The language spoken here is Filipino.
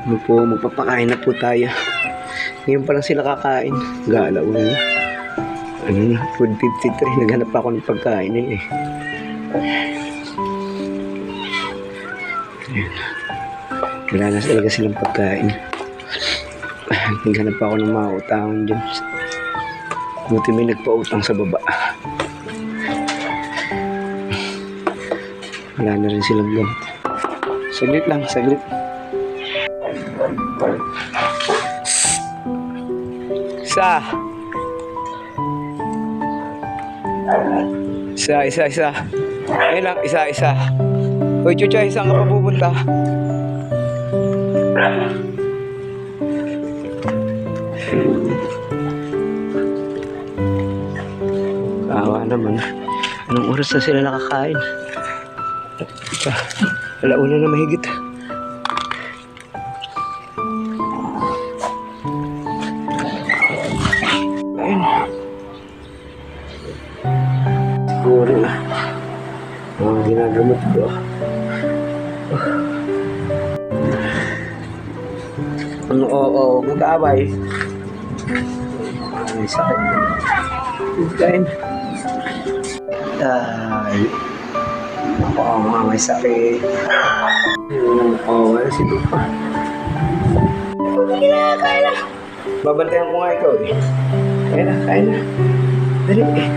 Ano po, magpapakain na po tayo. Ngayon pa lang sila kakain. Galaw na. Ano na, food 53. Naghanap ako ng pagkain eh. Ayan. Wala na talaga silang pagkain. Naghanap ako ng mga utangan dyan. Buti may nagpautang sa baba. Wala na rin silang gamit. Saglit lang, saglit. Isa. Ayun lang, isa. Hoy, Chucha, saan ka pa pupunta? Kawa naman. Anong oras na sila nakakain? Alauna na mahigit. Ayun. Siguro na. Mga ginagamit ko. Oo, mag-aabay. Ay, sakit. Kain. Ay. Oo, may sakit. Oo, si Lupa. Kain na. Babantayan ko nga ikaw eh. Kain na. Dali eh.